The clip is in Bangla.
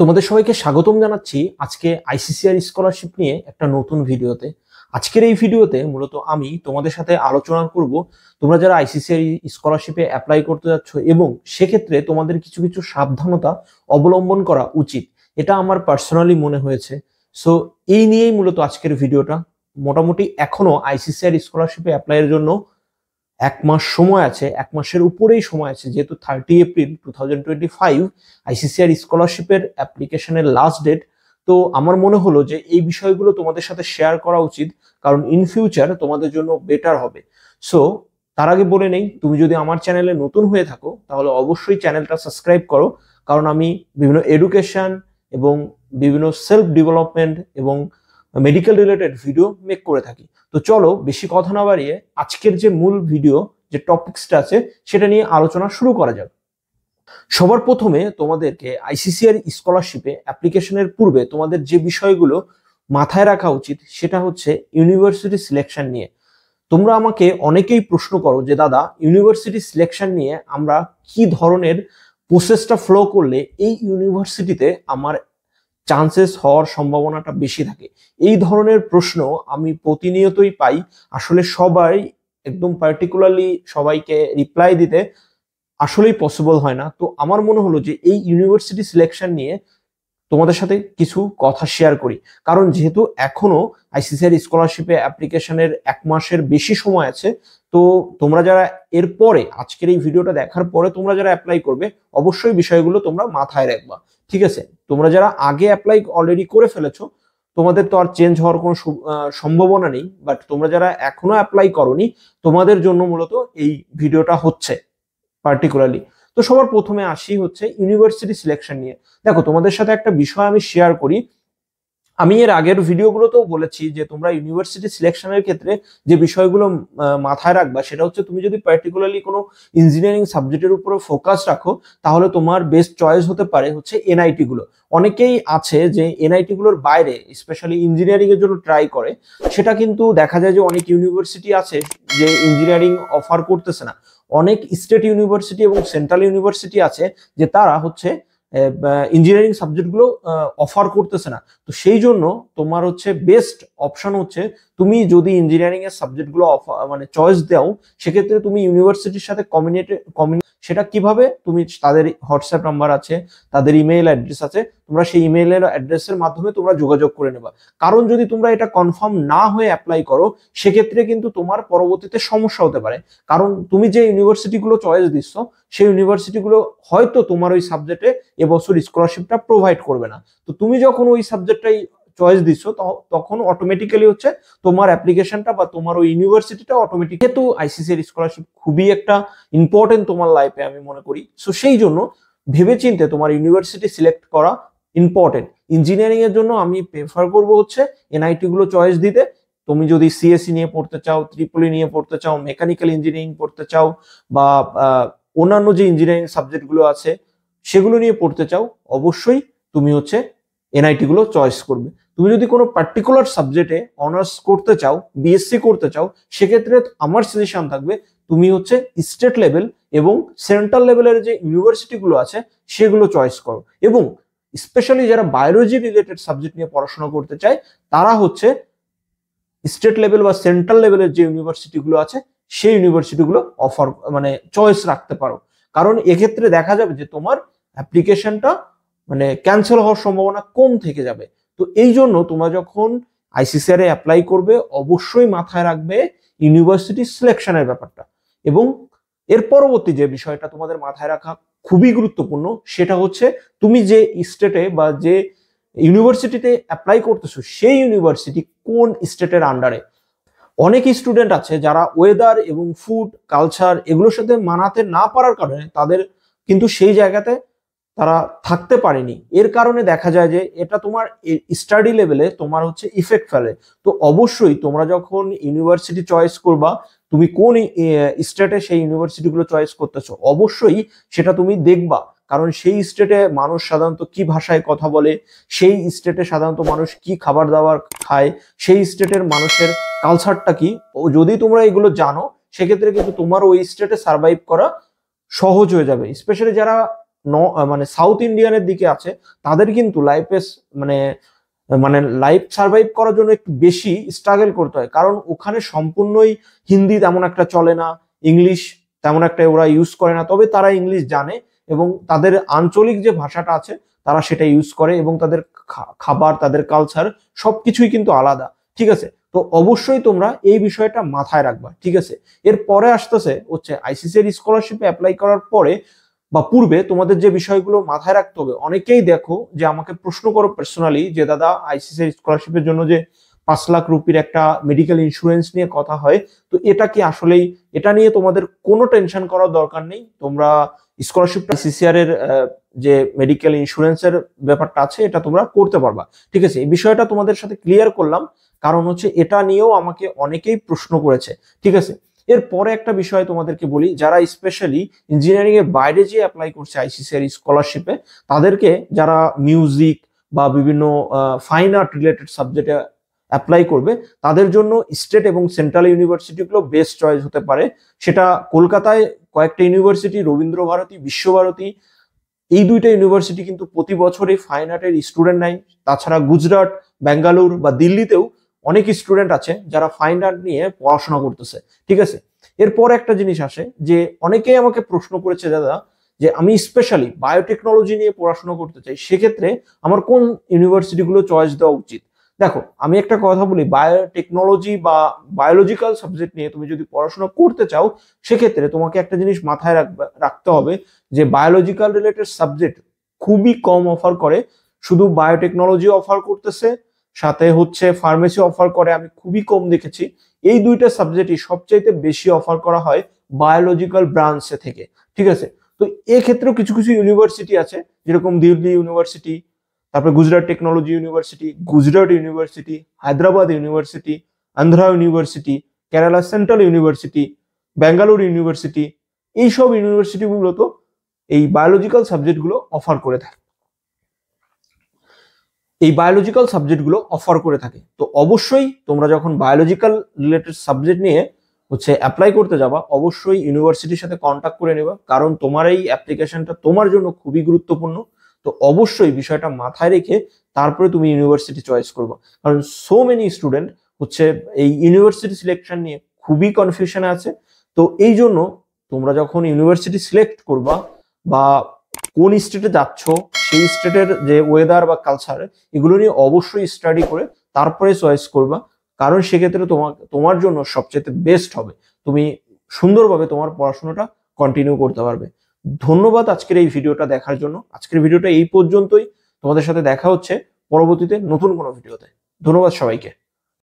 তোমাদের সবাইকে স্বাগতম জানাচ্ছি আজকে আইসিসিআর স্কলারশিপ নিয়ে একটা নতুন ভিডিওতে। আজকের এই ভিডিওতে মূলত আমি তোমাদের সাথে আলোচনা করব তোমরা যারা আইসিসিআর স্কলারশিপে অ্যাপ্লাই করতে যাচ্ছ এবং সেক্ষেত্রে তোমাদের কিছু কিছু সাবধানতা অবলম্বন করা উচিত, এটা আমার পার্সোনালি মনে হয়েছে। সো এই নিয়েই মূলত আজকের ভিডিওটা। মোটামুটি এখনো আইসিসিআর স্কলারশিপে অ্যাপ্লাইয়ের জন্য 1 মাস সময় আছে, 1 মাসের উপরেই সময় আছে, যেহেতু 30 এপ্রিল 2025 আইসিসিআর স্কলারশিপের অ্যাপ্লিকেশনের লাস্ট ডেট। তো আমার মনে হলো যে এই বিষয়গুলো তোমাদের সাথে শেয়ার করা উচিত, কারণ ইন ফিউচার তোমাদের জন্য বেটার হবে। সো তার আগে বলে নেই, তুমি যদি আমার চ্যানেলে নতুন হয়ে থাকো তাহলে অবশ্যই চ্যানেলটা সাবস্ক্রাইব করো, কারণ আমি বিভিন্ন এডুকেশন এবং বিভিন্ন সেলফ ডেভেলপমেন্ট এবং মেডিকেল রিলেটেড ভিডিও মেক করে থাকি। তো চলো বেশি কথা না বাড়িয়ে আজকের যে মূল ভিডিও, যে টপিকসটা আছে সেটা নিয়ে আলোচনা শুরু করা যাক। সবার প্রথমে তোমাদেরকে আইসিসিআর স্কলারশিপে অ্যাপ্লিকেশনের পূর্বে তোমাদের যে বিষয়গুলো মাথায় রাখা উচিত সেটা হচ্ছে ইউনিভার্সিটি সিলেকশন নিয়ে। তোমরা আমাকে অনেকেই প্রশ্ন করো যে দাদা, ইউনিভার্সিটি সিলেকশন নিয়ে আমরা কি ধরনের প্রসেসটা ফলো করলে এই ইউনিভার্সিটিতে আমার চান্সেস হওয়ার সম্ভাবনাটা বেশি থাকে। এই ধরনের প্রশ্ন আমি প্রতিনিয়তই পাই। আসলে সবাই একদম পার্টিকুলারলি সবাইকে রিপ্লাই দিতে আসলেই পসিবল হয় না। তো আমার মনে হলো যে এই ইউনিভার্সিটি সিলেকশন নিয়ে তোমাদের সাথে কিছু কথা শেয়ার করি, কারণ যেহেতু এখনো আইসিসিআর স্কলারশিপে অ্যাপ্লিকেশনের 1 মাসের বেশি সময় আছে। তো তোমরা যারা এরপরে আজকের এই ভিডিওটা দেখার পরে তোমরা যারা অ্যাপ্লাই করবে, অবশ্যই বিষয়গুলো তোমরা মাথায় রাখবা, ঠিক আছে? তোমরা যারা আগে অ্যাপ্লাই অলরেডি করে ফেলেছো, তোমাদের তো আর চেঞ্জ হওয়ার কোনো সম্ভাবনা নেই, বাট তোমরা যারা এখনো অ্যাপ্লাই করোনি তোমাদের জন্য মূলত এই ভিডিওটা হচ্ছে পার্টিকুলারলি। তো সবার প্রথমে আসি হচ্ছে ইউনিভার্সিটি সিলেকশন নিয়ে। দেখো, তোমাদের সাথে একটা বিষয় আমি শেয়ার করি। আমি এর আগের ভিডিওগুলোতেও বলেছি যে তোমরা ইউনিভার্সিটি সিলেকশনের ক্ষেত্রে যে বিষয়গুলো মাথায় রাখবা সেটা হচ্ছে, তুমি যদি পার্টিকুলারলি কোনো ইঞ্জিনিয়ারিং সাবজেক্টের উপরে ফোকাস রাখো তাহলে তোমার বেস্ট চয়েস হতে পারে হচ্ছে এনআইটি গুলো। অনেকেই আছে যে এনআইটি গুলোর বাইরে স্পেশালি ইঞ্জিনিয়ারিং এর জন্য ট্রাই করে, সেটা কিন্তু দেখা যায় যে অনেক ইউনিভার্সিটি আছে যে ইঞ্জিনিয়ারিং অফার করতেছে না। অনেক স্টেট ইউনিভার্সিটি এবং সেন্ট্রাল ইউনিভার্সিটি আছে যে তারা হচ্ছে ইঞ্জিনিয়ারিং সাবজেক্টগুলো অফার করতেছে না। তো সেই জন্য তোমার হচ্ছে বেস্ট অপশন হচ্ছে, তুমি যদি ইঞ্জিনিয়ারিং এর সাবজেক্টগুলো মানে চয়েস দাও, সেক্ষেত্রে তুমি ইউনিভার্সিটির সাথে সেটা কিভাবে, তুমি তাদের হোয়াটসঅ্যাপ নাম্বার আছে, তাদের ইমেইল অ্যাড্রেস আছে, তোমরা সেই ইমেইলের অ্যাড্রেসের মাধ্যমে তোমরা যোগাযোগ করে নেবা। কারণ যদি তোমরা এটা কনফার্ম না হয়ে অ্যাপ্লাই করো, সেক্ষেত্রে কিন্তু তোমার পরবর্তীতে সমস্যা হতে পারে। কারণ তুমি যে ইউনিভার্সিটিগুলো চয়েস দিচ্ছ সেই ইউনিভার্সিটিগুলো হয়তো তোমার ওই সাবজেক্টে এবছর স্কলারশিপটা প্রোভাইড করবে না। তো তুমি যখন ওই সাবজেক্টটাই চয়েস দিচ্ছ তখন অটোমেটিক্যালি হচ্ছে তোমার অ্যাপ্লিকেশনটা বা তোমার ওই ইউনিভার্সিটিটা অটোমেটিক, যেহেতু আইসিসিআর স্কলারশিপ খুবই একটা ইম্পর্টেন্ট তোমার লাইফে আমি মনে করি। সো সেই জন্য ভেবেচিন্তে তোমার ইউনিভার্সিটি সিলেক্ট করা ইম্পর্টেন্ট। ইঞ্জিনিয়ারিং এর জন্য আমি প্রেফার করবো হচ্ছে এনআইটি গুলো চয়েস দিতে। তুমি যদি সিএসসি নিয়ে পড়তে চাও, ট্রিপল নিয়ে পড়তে চাও, মেকানিক্যাল ইঞ্জিনিয়ারিং পড়তে চাও, বা অন্যান্য যে ইঞ্জিনিয়ারিং সাবজেক্ট গুলো আছে সেগুলো নিয়ে পড়তে চাও, অবশ্যই তুমি হচ্ছে এনআইটি গুলো চয়েস করবে। তুমি যদি কোনো পার্টিকুলার সাবজেক্টে অনার্স করতে চাও, বিএসসি করতে চাও, সেক্ষেত্রে আমার সাজেশন থাকবে তুমি হচ্ছে স্টেট লেভেল এবং সেন্ট্রাল লেভেলের যে ইউনিভার্সিটি গুলো আছে সেগুলো চয়েস করো। এবং স্পেশালি যারা বায়োলজি রিলেটেড সাবজেক্ট নিয়ে পড়াশোনা করতে চায় তারা হচ্ছে স্টেট লেভেল বা সেন্ট্রাল লেভেলের যে ইউনিভার্সিটি গুলো আছে সেই ইউনিভার্সিটি গুলো অফার মানে চয়েস রাখতে পারো। কারণ এক্ষেত্রে দেখা যাবে যে তোমার অ্যাপ্লিকেশনটা মানে ক্যান্সেল হওয়ার সম্ভাবনা কম থেকে যাবে। তো এই জন্য তোমরা যখন আইসিসিআর এ অ্যাপ্লাই করবে অবশ্যই মাথায় রাখবে ইউনিভার্সিটি সিলেকশনের ব্যাপারটা। এবং এর পরবর্তী যে বিষয়টা তোমাদের মাথায় রাখা খুবই গুরুত্বপূর্ণ সেটা হচ্ছে, তুমি যে স্টেটে বা যে ইউনিভার্সিটিতে অ্যাপ্লাই করতেছো সেই ইউনিভার্সিটি কোন স্টেটের আন্ডারে। অনেক স্টুডেন্ট আছে যারা ওয়েদার এবং ফুড কালচার এগুলোর সাথে মানাতে না পারার কারণে তাদের কিন্তু সেই জায়গাতে তারা থাকতে পারেনি। এর কারণে দেখা যায় যে এটা তোমার স্টাডি লেভেলে তোমার হচ্ছে ইফেক্ট ফেলে। তো অবশ্যই তোমরা যখন ইউনিভার্সিটি চয়েস করবা, তুমি কোন স্টেটে সেই ইউনিভার্সিটিগুলো চয়েস করতেছো অবশ্যই সেটা তুমি দেখবা। কারণ সেই স্টেটে মানুষ সাধারণত কি ভাষায় কথা বলে, সেই স্টেটে সাধারণত মানুষ কি খাবার দাবার খায়, সেই স্টেটের মানুষের কালচারটা কি, ও যদি তোমরা এগুলো জানো সেক্ষেত্রে কিন্তু তোমার ওই স্টেটে সার্ভাইভ করা সহজ হয়ে যাবে। স্পেশালি যারা মানে সাউথ ইন্ডিয়ানের দিকে আছে তাদের কিন্তু লাইফে মানে মানে লাইফ সার্ভাইভ করার জন্য একটু বেশি স্ট্রাগল করতে হয়, কারণ ওখানে সম্পূর্ণই হিন্দি তেমন একটা চলে না, ইংলিশ তেমন একটা ওরা ইউজ করে না, তবে তারা ইংলিশ জানে এবং তাদের আঞ্চলিক যে ভাষাটা আছে তারা সেটা ইউজ করে এবং তাদের খাবার, তাদের কালচার সবকিছুই কিন্তু আলাদা। ঠিক আছে, তো অবশ্যই তোমরা এই বিষয়টা মাথায় রাখবা। ঠিক আছে, এর পরে আসতেছে হচ্ছে আইসিসিআর স্কলারশিপে অ্যাপ্লাই করার পরে বা পূর্বে তোমাদের যে বিষয়গুলো মাথায় রাখতে হবে। অনেকেই দেখো যে আমাকে প্রশ্ন করো পার্সোনালি যে দাদা আইসিসিআর স্কলারশিপের জন্য যে 5 লাখ রুপির একটা মেডিকেল ইন্স্যুরেন্স নিয়ে কথা হয়, তো এটা কি আসলেই, এটা নিয়ে তোমাদের কোনো টেনশন করার দরকার নেই। তোমরা স্কলারশিপ আইসিসিআর এর যে মেডিকেল ইন্স্যুরেন্সের ব্যাপারটা আছে এটা তোমরা করতে পারবা। ঠিক আছে, এই বিষয়টা তোমাদের সাথে ক্লিয়ার করলাম, কারণ হচ্ছে এটা নিয়েও আমাকে অনেকেই প্রশ্ন করেছে। ঠিক আছে, এরপরে একটা বিষয় তোমাদেরকে বলি, যারা স্পেশালি ইঞ্জিনিয়ারিং এর বাইরে যে অ্যাপ্লাই করছে আইসিসিআর স্কলারশিপে, তাদেরকে যারা মিউজিক বা বিভিন্ন ফাইন আর্ট রিলেটেড সাবজেক্টে অ্যাপ্লাই করবে, তাদের জন্য স্টেট এবং সেন্ট্রাল ইউনিভার্সিটিগুলো বেস্ট চয়েস হতে পারে। সেটা কলকাতায় কয়েকটা ইউনিভার্সিটি, রবীন্দ্রভারতী, বিশ্বভারতী, এই দুইটা ইউনিভার্সিটি কিন্তু প্রতি বছরই ফাইন আর্টের স্টুডেন্ট নেয়। তাছাড়া গুজরাট, বেঙ্গালুরু বা দিল্লিতেও অনেক স্টুডেন্ট আছে যারা ফাইন আর্ট নিয়ে পড়াশোনা করতেছে। ঠিক আছে, এরপর একটা জিনিস আসে যে অনেকেই আমাকে প্রশ্ন করেছে দাদা যে আমি স্পেশালি বায়োটেকনোলজি নিয়ে পড়াশোনা করতে চাই, সেক্ষেত্রে আমার কোন ইউনিভার্সিটিগুলো চয়েস দেওয়া উচিত। দেখো আমি একটা কথা বলি, বায়োটেকনোলজি বা বায়োলজিক্যাল সাবজেক্ট নিয়ে তুমি যদি পড়াশোনা করতে চাও, সেক্ষেত্রে তোমাকে একটা জিনিস মাথায় রাখতে হবে যে বায়োলজিক্যাল রিলেটেড সাবজেক্ট খুবই কম অফার করে। শুধু বায়োটেকনোলজি অফার করতেছে, সাথে হচ্ছে ফার্মেসি অফার করে, আমি খুবই কম দেখেছি। এই দুইটা সাবজেক্টই সবচাইতে বেশি অফার করা হয় বায়োলজিক্যাল ব্রাঞ্চে থেকে। ঠিক আছে, তো এক্ষেত্রেও কিছু কিছু ইউনিভার্সিটি আছে, যেরকম দিল্লি ইউনিভার্সিটি, তারপরে Gujarat technology university, Gujarat university, Hyderabad university, Andhra university, Kerala central university, Bangalore university, এইসব ইউনিভার্সিটি মূলত এই বায়োলজিক্যাল সাবজেক্টগুলো অফার করে থাকে। তো অবশ্যই তোমরা যখন বায়োলজিক্যাল রিলেটেড সাবজেক্ট নিয়ে হচ্ছে অ্যাপ্লাই করতে যাবা, অবশ্যই ইউনিভার্সিটির সাথে কন্ট্যাক্ট করে নেবা, কারণ তোমার এই অ্যাপ্লিকেশনটা তোমার জন্য খুবই গুরুত্বপূর্ণ। তো অবশ্যই বিষয়টা মাথায় রেখে তারপরে তুমি ইউনিভার্সিটি চয়েস করবা, কারণ সো মেনি স্টুডেন্ট হচ্ছে এই ইউনিভার্সিটি সিলেকশন নিয়ে খুবই কনফিউশনে আছে। তো এই জন্য তোমরা যখন ইউনিভার্সিটি সিলেক্ট করবা বা কোন স্টেটে যাচ্ছ, সেই স্টেটের যে ওয়েদার বা কালচার, এগুলো নিয়ে অবশ্যই স্টাডি করে তারপরে চয়েস করবা, কারণ সেক্ষেত্রে তোমার জন্য সবচেয়ে বেস্ট হবে, তুমি সুন্দরভাবে তোমার পড়াশোনাটা কন্টিনিউ করতে পারবে। ধন্যবাদ আজকের এই ভিডিওটা দেখার জন্য। আজকের ভিডিওটা এই পর্যন্তই, তোমাদের সাথে দেখা হচ্ছে পরবর্তীতে নতুন কোনো ভিডিওতে। ধন্যবাদ সবাইকে।